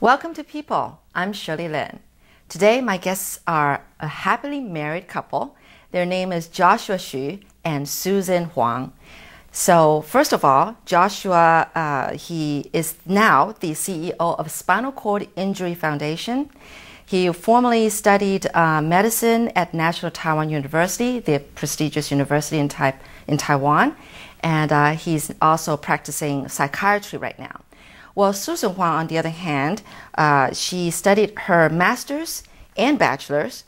Welcome to People. I'm Shirley Lin. Today, my guests are a happily married couple. Their name is Joshua Xu and Susan Huang. So, first of all, Joshua, he is now the CEO of Spinal Cord Injury Foundation. He formerly studied medicine at National Taiwan University, the prestigious university in Taiwan, and he's also practicing psychiatry right now. Well, Susan Huang, on the other hand, she studied her master's and bachelor's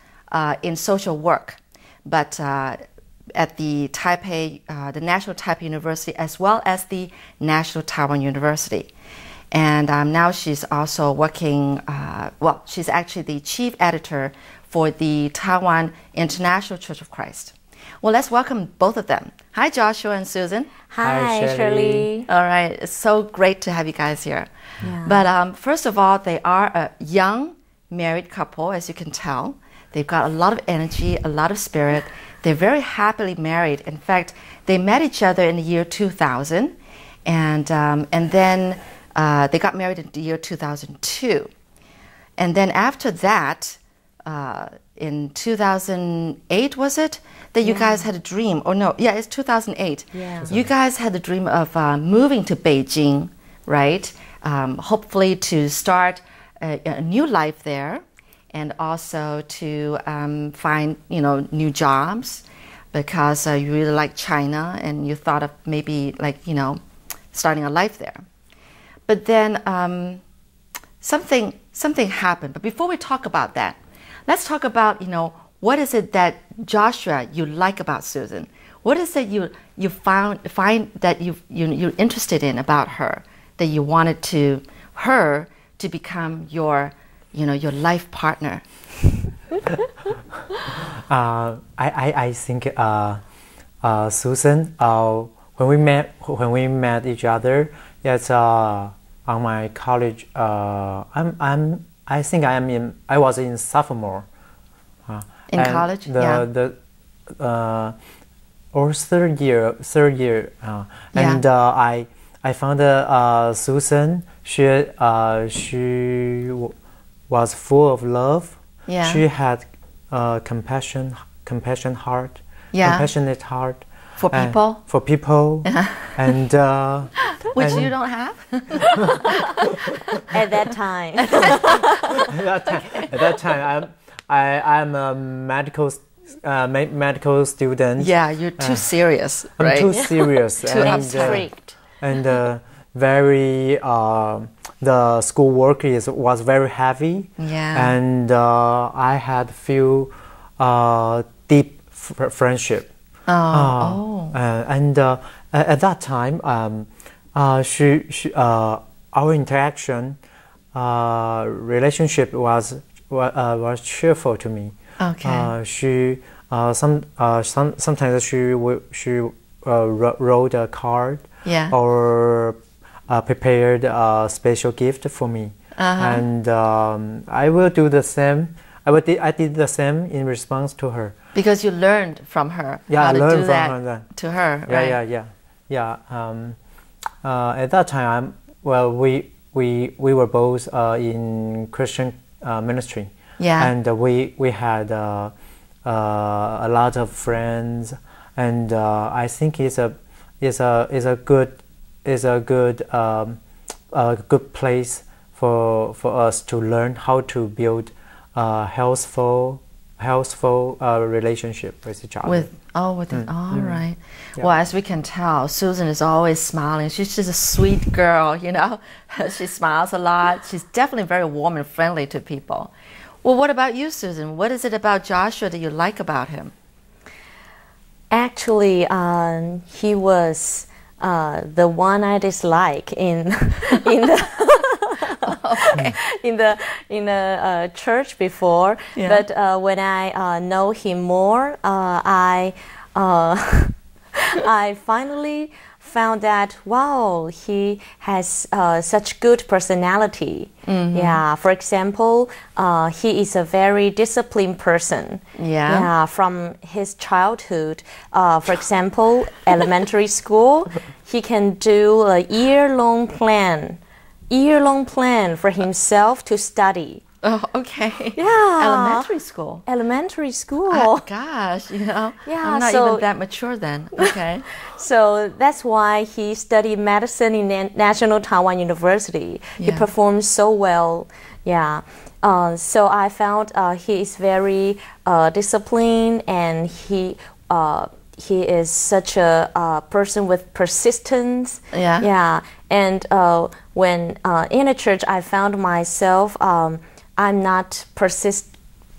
in social work, but at the Taipei, the National Taipei University, as well as the National Taiwan University. And now she's also working, she's actually the chief editor for the Taiwan International Church of Christ. Well, let's welcome both of them. Hi, Joshua and Susan. Hi, Shirley. All right, it's so great to have you guys here. Yeah. But first of all, they are a young married couple, as you can tell. They've got a lot of energy, a lot of spirit. They're very happily married. In fact, they met each other in the year 2000, and then they got married in the year 2002. And then after that, in 2008, was it, that you guys had a dream? Or no, yeah, it's 2008. Yeah. You guys had the dream of moving to Beijing, right? Hopefully to start a new life there, and also to find, new jobs, because you really like China and you thought of maybe starting a life there. But then something happened. But before we talk about that, let's talk about, what is it that, Joshua, you like about Susan? What is it you find that you're interested in about her, that you wanted her to become your life partner? I think Susan, when we met each other, it's on my college. I think I was in sophomore. In college, or third year, and I found Susan. She was full of love. Yeah. She had compassionate heart. Yeah. Compassionate heart For people. For people, and which you don't have. At that time. At that time, I'm a medical student. Yeah, you're too serious, right? I'm too serious. Too strict. And very, the school work was very heavy. Yeah. And I had few deep friendship. And at that time, our interaction, relationship was cheerful to me. Okay. Sometimes she wrote a card. Yeah. Or prepared a special gift for me. And I will do the same. I did the same in response to her. Because you learned from her how to do that to her, right? Yeah. At that time, we were both in Christian ministry. Yeah. And we had a lot of friends, and I think it's a good place for us to learn how to build healthful relationship with each other. Right. Yeah. Well, as we can tell, Susan is always smiling. She's just a sweet girl, She smiles a lot. She's definitely very warm and friendly to people. Well, what about you, Susan? What is it about Joshua that you like about him? Actually, he was the one I dislike in the church before. Yeah. But when I know him more, I finally found that, wow, he has such good personality. Mm-hmm. Yeah. For example, he is a very disciplined person. Yeah. Yeah. From his childhood, for example, elementary school, he can do a year-long plan year-long plan for himself to study. Oh, okay. Yeah. Elementary school. Elementary school. Oh, gosh, Yeah, I'm not so- even that mature then. Okay. So that's why he studied medicine in National Taiwan University. He Yeah. performed so well. Yeah. So I found he is very disciplined, and he is such a person with persistence. Yeah. Yeah. And when in a church, I found myself I'm not persisting.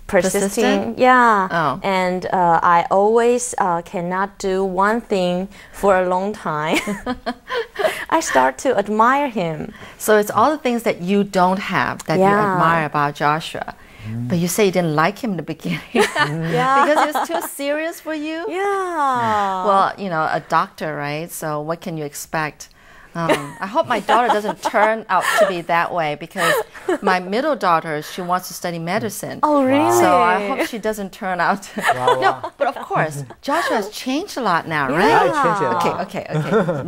Persistent? Yeah. Oh. And I always cannot do one thing for a long time. I start to admire him. So it's all the things that you don't have that you Yeah. admire about Joshua. But you say you didn't like him in the beginning Yeah. because he was too serious for you? Yeah. Well, a doctor, right? So what can you expect? I hope my daughter doesn't turn out to be that way, because my middle daughter, she wants to study medicine. Oh, really? So I hope she doesn't turn out to... No, but of course, Joshua has changed a lot now, right? I changed it a lot. Okay.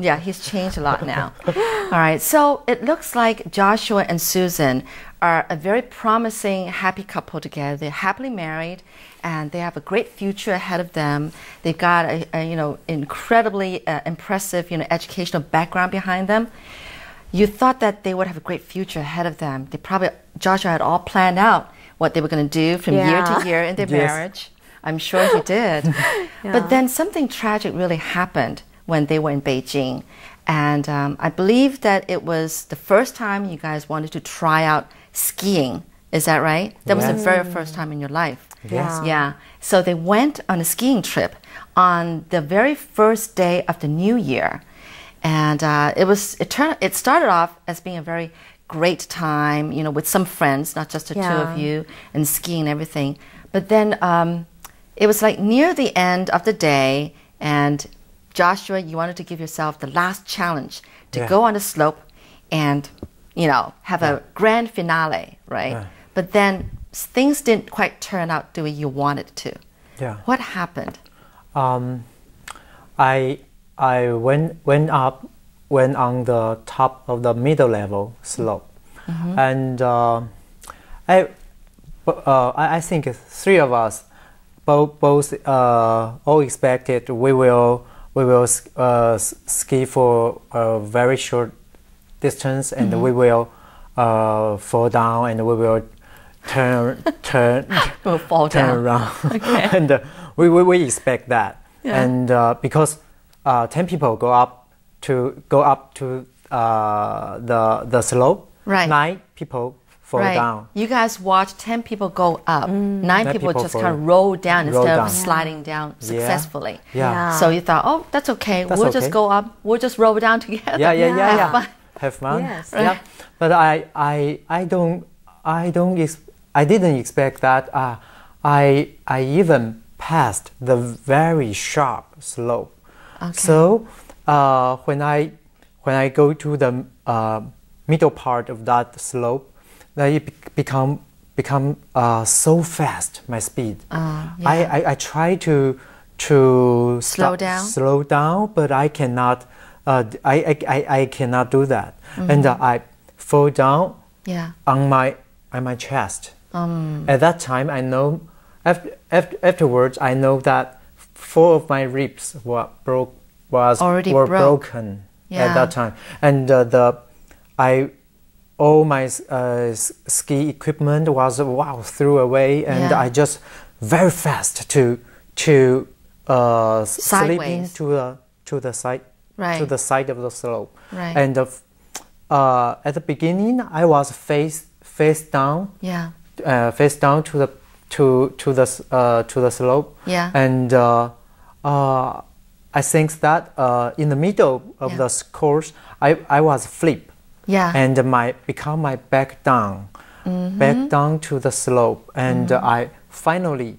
Yeah, he's changed a lot now. All right, so it looks like Joshua and Susan are a very promising, happy couple together. They're happily married, and they have a great future ahead of them. They've got a incredibly impressive educational background behind them. You thought that they would have a great future ahead of them. Joshua had all planned out what they were going to do from year to year in their Yes. marriage. I'm sure he did. But then something tragic really happened when they were in Beijing. And I believe that it was the first time you guys wanted to try out skiing. Is that right? That was the very first time in your life. Yes. Yeah. So they went on a skiing trip on the very first day of the new year. And it started off as being a very great time, with some friends, not just the two of you, and skiing and everything. But then it was like near the end of the day, and Joshua, you wanted to give yourself the last challenge to go on the slope and, have a grand finale, right? Yeah. But then things didn't quite turn out the way you wanted to. Yeah. What happened? I went on the top of the middle level slope, and I think three of us both all expected we will ski for a very short distance, and we will fall down, and we will turn We'll fall turn down. around. Okay. And we expect that. Yeah. And because 10 people go up to the slope, Right. 9 people fall Right. down. You guys watched 10 people go up. 9 people people just fall- kind of roll down roll instead down. of sliding down successfully. Yeah. So you thought, oh, that's okay. That's We'll just okay. go up. We'll just roll down together. Yeah. Have fun. Have fun. Yes. Yeah. But I didn't expect that. I even passed the very sharp slope. Okay. So when I go to the middle part of that slope, then it become so fast, my speed. I try to Slow down? slow down, but I cannot. I cannot do that, and I fall down Yeah. on my chest. At that time, I know. Afterwards, I know that 4 of my ribs were Already broken Yeah. at that time, and all my ski equipment was threw away, and Yeah. I just very fast to slipping Sideways. to the side Right. to the side of the slope. Right. And at the beginning, I was face down. Yeah. Face down to the slope. Yeah. And I think that in the middle of the course, I was flip. Yeah. And become my back down to the slope, and I finally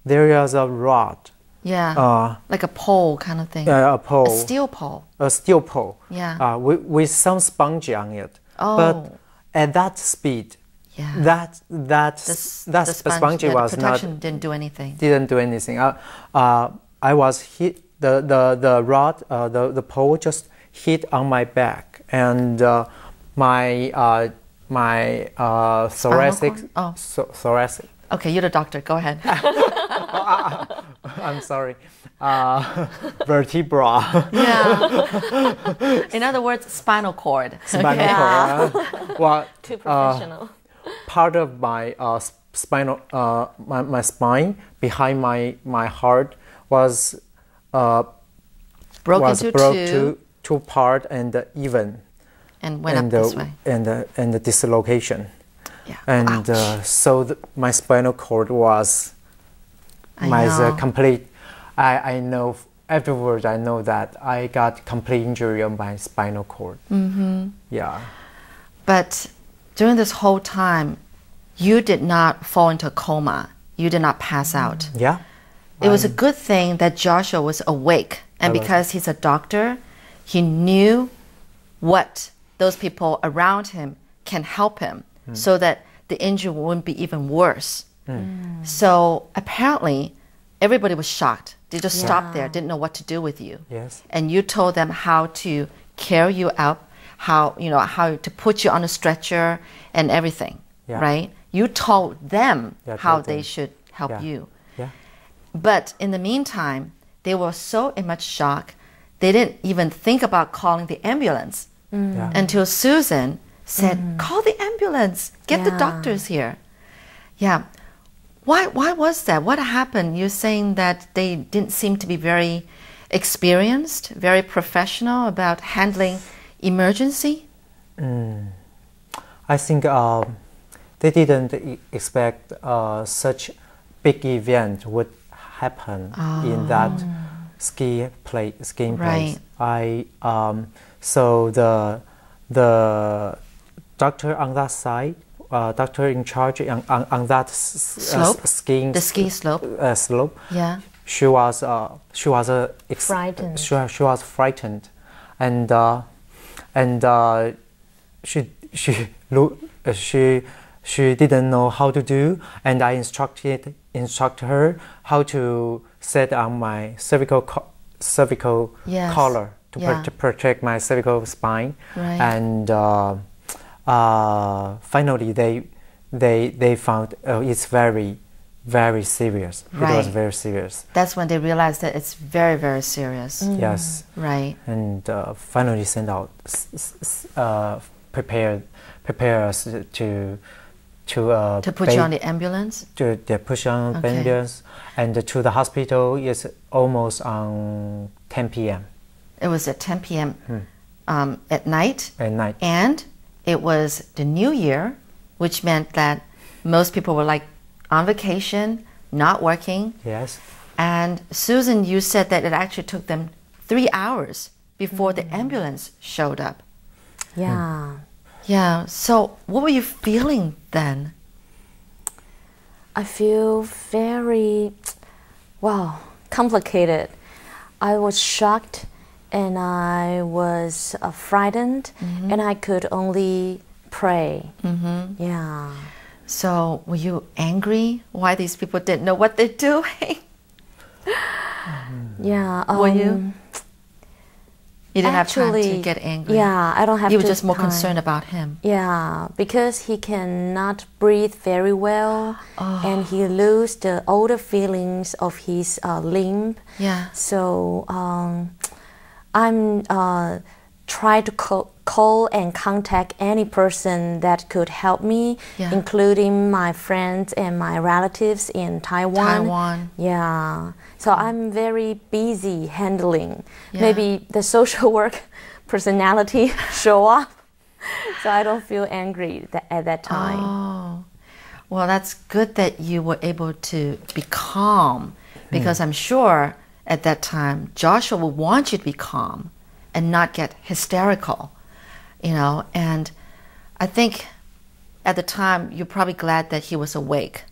there is a rod. Yeah. Like a pole kind of thing. A pole. A steel pole. A steel pole. Yeah. With some sponge on it. Oh. But at that speed, Yeah. that The sponge yeah, was the not protection didn't do anything. didn't do anything. I was hit the rod, the pole just hit on my back, and my thoracic. Oh. Thoracic. Okay, you're the doctor. Go ahead. I'm sorry. Vertebra. Yeah. In other words, spinal cord. Spinal cord. Well, Too professional. part of my spinal, my spine behind my heart was Broken was to broke two. two part and even. And went up this way. And the dislocation. Yeah. And so my spinal cord was complete. I know afterwards. I know that I got complete injury on my spinal cord. Mm-hmm. Yeah. But during this whole time, you did not fall into a coma. You did not pass out. Yeah. It was a good thing that Joshua was awake, and because he's a doctor, he knew what those people around him can help him, so that the injury wouldn't be even worse. So apparently, everybody was shocked. They just stopped there, didn't know what to do with you. Yes. And you told them how to carry you up, how to put you on a stretcher and everything, right? You told them how they should help you. Yeah. But in the meantime, they were so in much shock, they didn't even think about calling the ambulance until Susan said, call the ambulance, get the doctors here. Yeah. Why was that? What happened? You're saying that they didn't seem to be very experienced, very professional about handling emergency? I think they didn't expect such big event would happen in that skiing place. So the doctor on that side, doctor in charge on that skiing the ski slope. Slope. Yeah. She was Frightened. She was frightened, and she didn't know how to do, and I instruct her how to set on my cervical collar to protect my cervical spine, and finally they found it's very, very serious. It was very serious. That's when they realized that it's very, very serious. Yes. Right. And finally sent out, prepare us to put you on the ambulance. To push on the ambulance, and to the hospital is almost on 10 p.m. It was at 10 p.m. At night. At night. And it was the New Year, which meant that most people were like on vacation, not working. Yes. And Susan, you said that it actually took them 3 hours before the ambulance showed up. Yeah. Yeah. So what were you feeling then? I feel very, complicated. I was shocked and I was frightened, and I could only pray. Yeah. So were you angry why these people didn't know what they're doing? Yeah. Were you? You didn't have time to get angry. Yeah, I don't have. You were just more concerned about him. Yeah, because he cannot breathe very well, and he lose all the feelings of his limb. Yeah. So I'm try to call and contact any person that could help me, including my friends and my relatives in Taiwan. Yeah. So I'm very busy handling. Maybe the social work personality show up, so I don't feel angry at that time. Oh, well, that's good that you were able to be calm, because I'm sure at that time Joshua would want you to be calm and not get hysterical, and I think at the time you're probably glad that he was awake,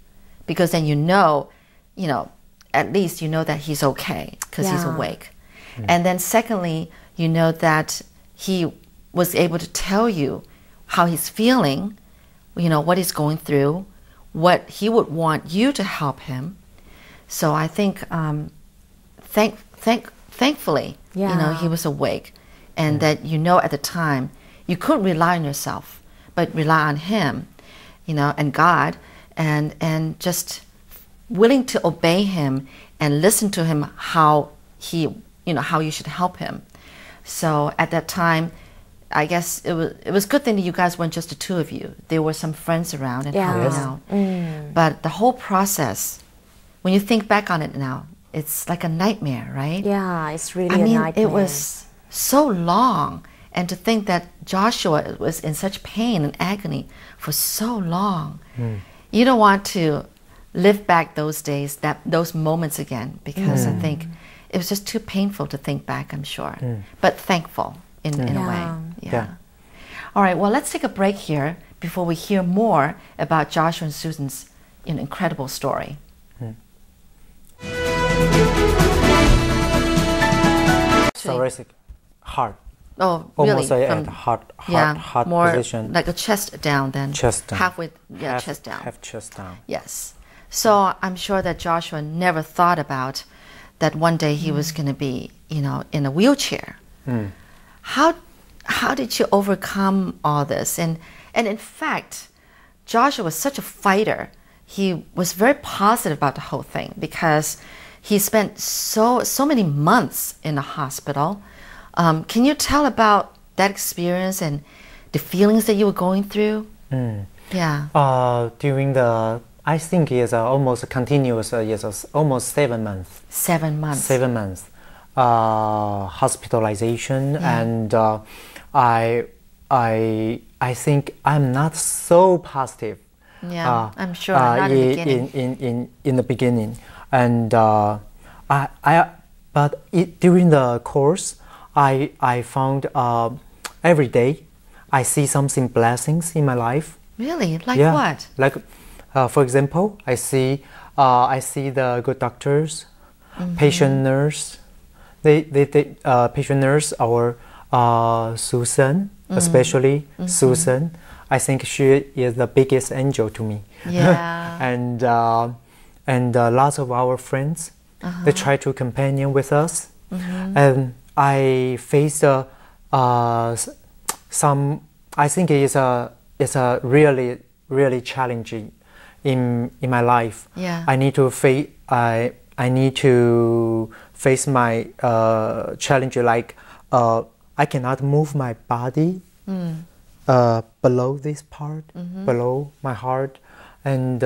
because then at least you know that he's okay because he's awake. And then secondly, you know that he was able to tell you how he's feeling, what he's going through, what he would want you to help him. So I think thankfully, he was awake, and that at the time you couldn't rely on yourself, but rely on Him, you know, and God, and just willing to obey Him and listen to Him how He, you know, how you should help Him. So at that time, I guess it was good thing that you guys weren't just the two of you. There were some friends around and helping out. But the whole process, when you think back on it now, it's like a nightmare, right? Yeah, it's really a nightmare. It was so long, and to think that Joshua was in such pain and agony for so long, you don't want to live back those days, those moments again, because I think it was just too painful to think back, I'm sure, but thankful in a way. Yeah. All right, well, let's take a break here before we hear more about Joshua and Susan's incredible story. Thoracic, heart. Oh, Almost really? at heart more position. like a chest down than Chest down. halfway, chest down. Half chest down. Yes. So I'm sure that Joshua never thought about that one day he was going to be, in a wheelchair. How did you overcome all this? And in fact, Joshua was such a fighter. He was very positive about the whole thing because he spent so many months in the hospital. Can you tell about that experience and the feelings that you were going through? Yeah. During I think it's almost continuous. Almost 7 months. 7 months. 7 months. Hospitalization, and I think I'm not so positive. Yeah, I'm sure not in the beginning. In the beginning, and during the course, I found every day I see something blessings in my life. Really? Like what? Like, for example, I see the good doctors, patient nurse. Patient nurse, our Susan, especially Susan. I think she is the biggest angel to me. Yeah. and lots of our friends, they try to companion with us. And I faced some. I think it's a really challenging in my life. Yeah. I need to face. I need to face my challenge, like I cannot move my body below this part, below my heart, and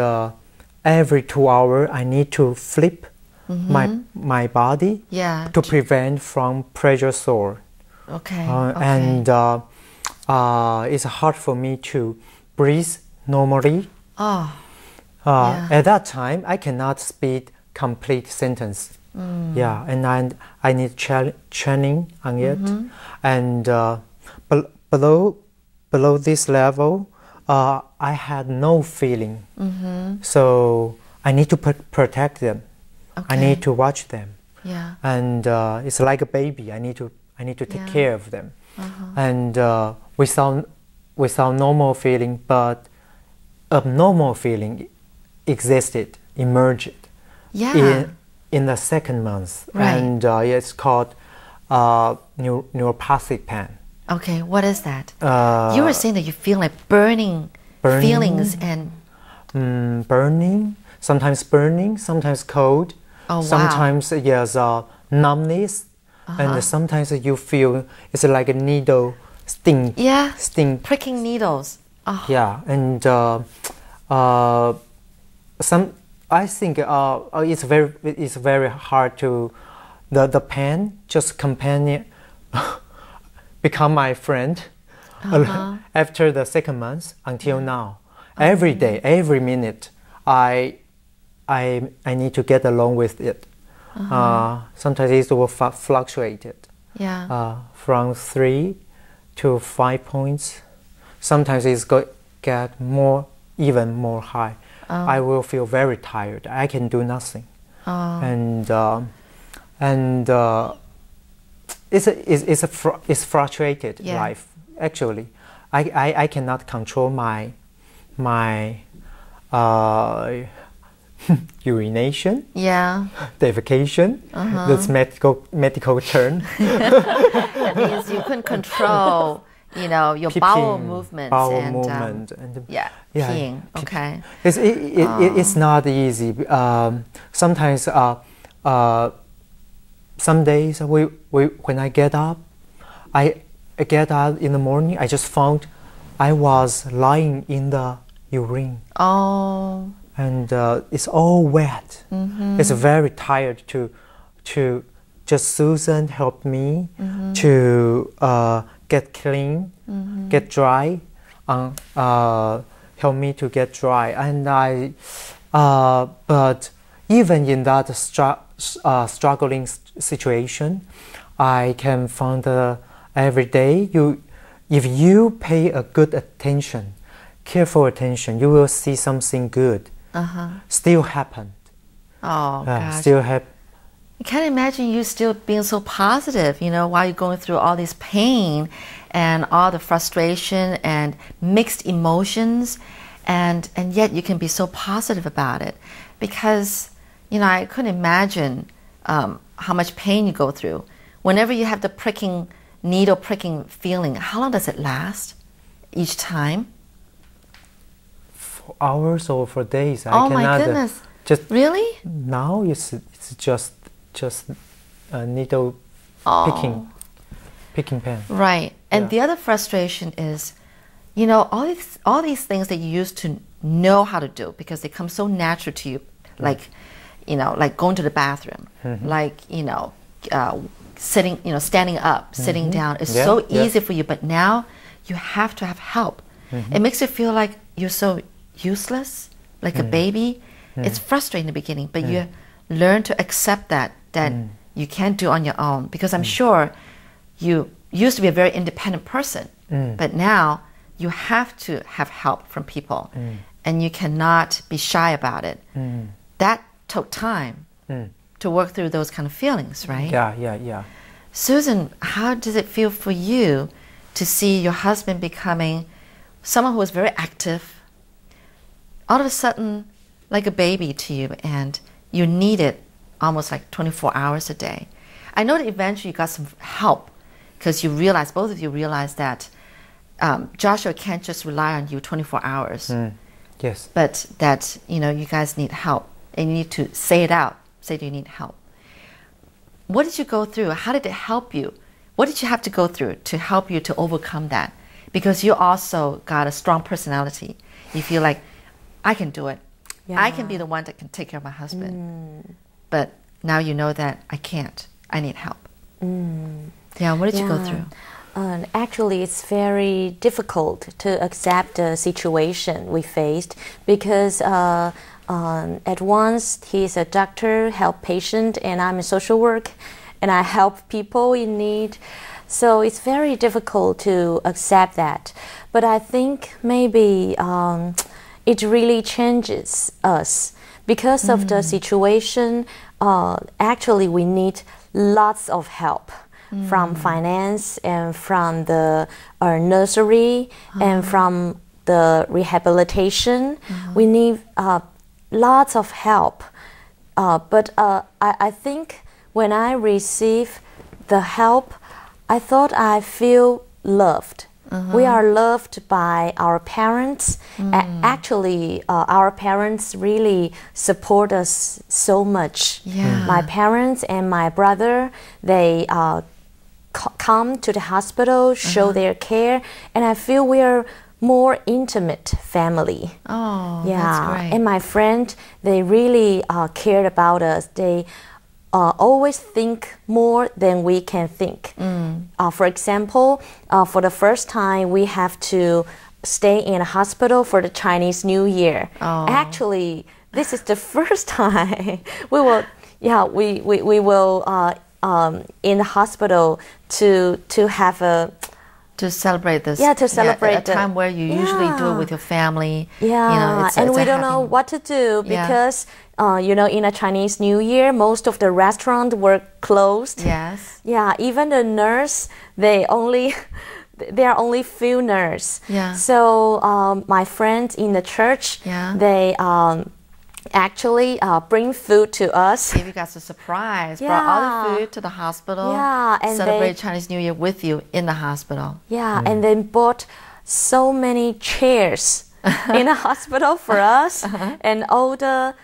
every 2 hours I need to flip my body to prevent from pressure sore. Okay. And it's hard for me to breathe normally. At that time, I cannot speak complete sentence. Yeah, and I need training on it. And below this level, I had no feeling. So I need to protect them. I need to watch them. Yeah. And it's like a baby. I need to take care of them. And without normal feeling, but abnormal feeling existed, emerged. Yeah. In the 2nd month, Right. and it's called neuropathic pain. Okay, what is that? You were saying that you feel like burning feelings and burning, sometimes cold, sometimes numbness, and sometimes you feel it's like a needle sting. Yeah, sting, pricking needles. Oh. Yeah, and I think it's very hard to the pain just companion become my friend after the 2nd month until now. Every day, every minute, I need to get along with it. Sometimes it will fluctuate. Yeah. From 3 to 5 points. Sometimes it's get even more high. I will feel very tired. I can do nothing, and it's frustrated life. Actually, I cannot control my urination. Yeah. Defecation. That's medical term. That means you couldn't control you know, your bowel movements and peeing. Okay. It's not easy. Sometimes some days when I get up, I get up in the morning, I just found I was lying in the urine. Oh. And it's all wet. It's very tired to just Susan helped me to get clean, get dry, help me to get dry. And but even in that struggling situation, I can find every day if you pay a good attention, careful attention, you will see something good still happen. Oh, gosh. Still happen. I can't imagine you still being so positive, you know, while you're going through all this pain and all the frustration and mixed emotions, and yet you can be so positive about it. Because, you know, I couldn't imagine how much pain you go through. Whenever you have the pricking, needle pricking feeling, how long does it last each time? For hours or for days. Oh my goodness. Just really? Now it's just needle picking pain. Right. And the other frustration is, you know, all these things that you used to know how to do because they come so natural to you, like, you know, like going to the bathroom, like, you know, sitting, you know, standing up, sitting down. It's so easy for you, but now you have to have help. It makes you feel like you're so useless, like a baby. It's frustrating in the beginning, but you learn to accept that you can't do on your own, because I'm sure you used to be a very independent person, but now you have to have help from people, and you cannot be shy about it. That took time to work through those kind of feelings, right? Yeah. Susan, how does it feel for you to see your husband becoming someone who was very active, all of a sudden like a baby to you, and you need it almost like 24 hours a day? I know that eventually you got some help because you realized, both of you realized that Joshua can't just rely on you 24 hours. Yes. But that, you know, you guys need help, and you need to say it out, say that you need help. What did you go through? How did it help you? What did you have to go through to help you to overcome that? Because you also got a strong personality. You feel like, I can do it. I can be the one that can take care of my husband. But now you know that I can't. I need help. Yeah, what did you go through? Actually, it's very difficult to accept the situation we faced, because at once he's a doctor, help patient, and I'm a social work, and I help people in need. So it's very difficult to accept that. But I think maybe it really changes us. Because of the situation, actually we need lots of help from finance and from the nursery and from the rehabilitation. We need lots of help. But I think when I receive the help, I thought I feel loved. We are loved by our parents. Actually, our parents really support us so much. My parents and my brother, they come to the hospital, show their care, and I feel we are more intimate family. Oh, that's great. And my friend, they really cared about us. They always think more than we can think. For example, for the first time, we have to stay in a hospital for the Chinese New Year. Actually, this is the first time we will, we will in the hospital to have a to celebrate this. To celebrate a time where you usually do it with your family. You know, and we don't know what to do because you know, in a Chinese New Year, most of the restaurants were closed. Yes. Even the nurse, there are only few nurses. So my friends in the church, actually bring food to us. Gave you guys a surprise. Brought all the food to the hospital. Yeah, and celebrated Chinese New Year with you in the hospital. Yeah, and then bought so many chairs in the hospital for us, and all the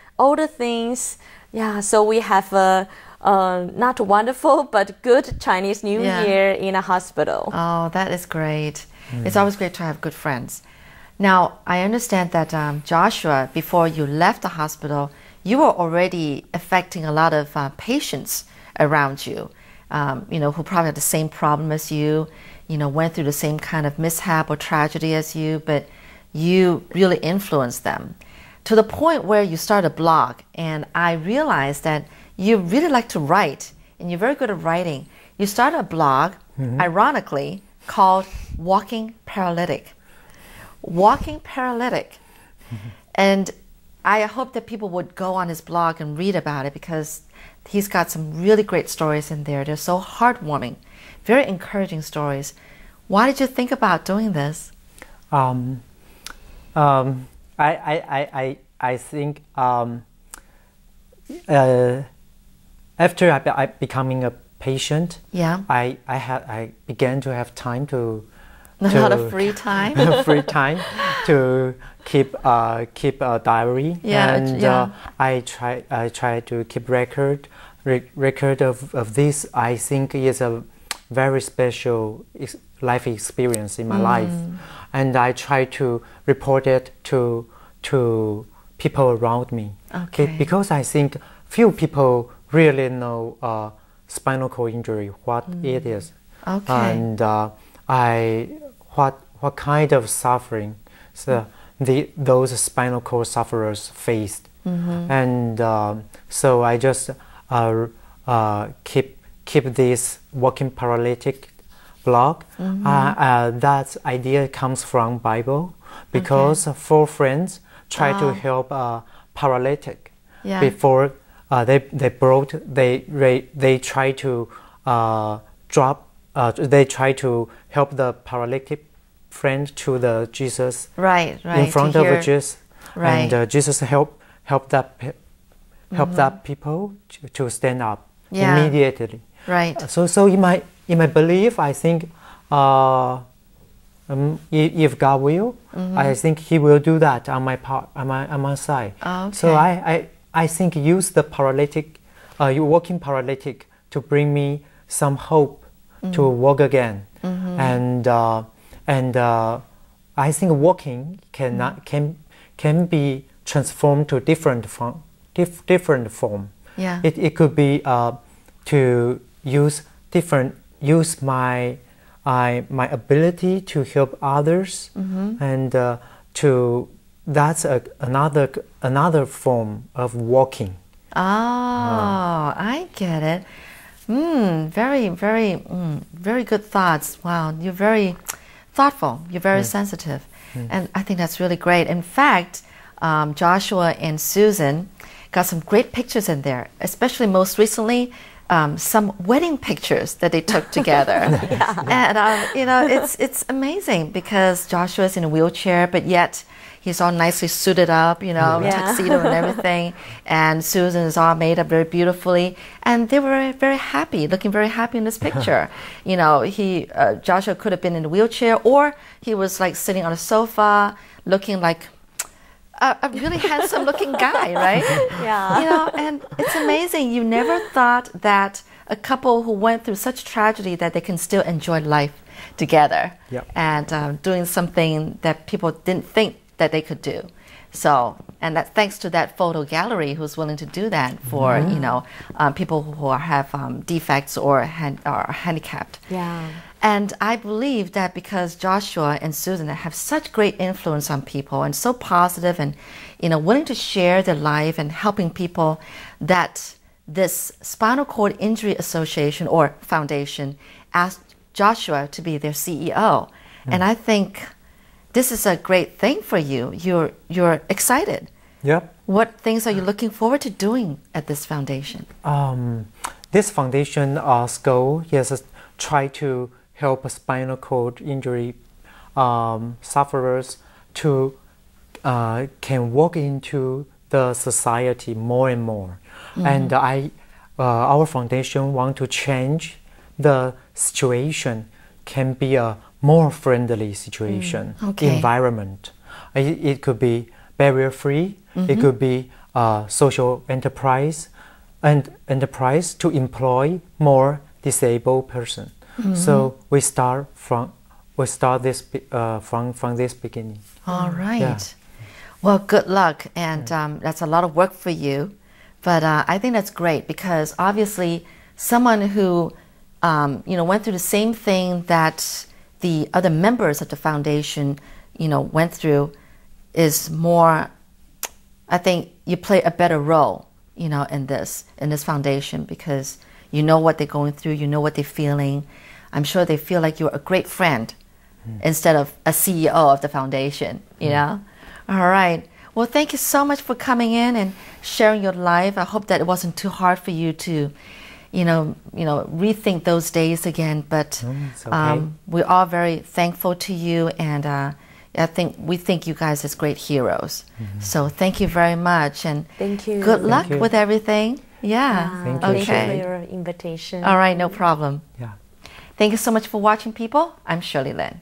things. Yeah, so we have a not wonderful but good Chinese New Year in a hospital. Oh, that is great. It's always great to have good friends. Now, I understand that Joshua, before you left the hospital, you were already affecting a lot of patients around you, who probably had the same problem as you, went through the same kind of mishap or tragedy as you, but you really influenced them to the point where you started a blog. And I realized that you really like to write, and you're very good at writing. You started a blog, ironically, called Walking Paralytic. Walking Paralytic. And I hope that people would go on his blog and read about it, because he's got some really great stories in there. They're so heartwarming, very encouraging stories. Why did you think about doing this? I think after I becoming a patient, I began to have time to a lot of free time. Free time to keep a diary, I try to keep record of this. I think is a very special life experience in my life, and I try to report it to people around me. Because I think few people really know spinal cord injury, what it is, and what kind of suffering those spinal cord sufferers faced, and so I just keep this Walking Paralytic blog. That idea comes from Bible, because 4 friends try to help paralytic before they try to they try to help the paralytic friend to the Jesus in front of Jesus, and Jesus help that people to stand up immediately. So in my belief, I think if God will, I think He will do that on my part, on my side. So I think use the paralytic, walking paralytic, to bring me some hope to walk again, and I think walking can be transformed to different form. It could be to use my ability to help others, and that's another form of walking. I get it. Very good thoughts. Wow, you're very thoughtful. You're very sensitive, and I think that's really great. In fact, Joshua and Susan got some great pictures in there, especially most recently some wedding pictures that they took together. And it's amazing, because Joshua's in a wheelchair, but yet he's all nicely suited up, tuxedo and everything, and Susan is all made up very beautifully, and they were very happy, looking very happy in this picture. Joshua could have been in a wheelchair, or he was like sitting on a sofa looking like a really handsome looking guy, right? And it's amazing. You never thought that a couple who went through such tragedy that they can still enjoy life together, and doing something that people didn't think that they could do. So, and that's thanks to that photo gallery who's willing to do that for people who have defects or are handicapped. And I believe that because Joshua and Susan have such great influence on people, and so positive, and willing to share their life and helping people, that this Spinal Cord Injury Association or Foundation asked Joshua to be their CEO. And I think this is a great thing for you. You're excited. What things are you looking forward to doing at this foundation? This foundation's goal is try to help spinal cord injury sufferers to can walk into the society more and more. And our foundation want to change the situation, can be a more friendly situation, environment. It could be barrier-free. It could be social enterprise, and enterprise to employ more disabled person. So we start this from this beginning. All right. Yeah. Well, good luck, and that's a lot of work for you, but I think that's great because obviously someone who went through the same thing that the other members of the foundation went through is more. I think you play a better role, in this foundation because you know what they're going through, you know what they're feeling. I'm sure they feel like you're a great friend instead of a CEO of the foundation, All right. Well, thank you so much for coming in and sharing your life. I hope that it wasn't too hard for you to, rethink those days again. But it's okay. we're all very thankful to you, and we think you guys as great heroes. So thank you very much, and thank you. Good luck with everything. Yeah. Thank you. Thank you for your invitation. All right, no problem. Yeah. Thank you so much for watching, people. I'm Shirley Lin.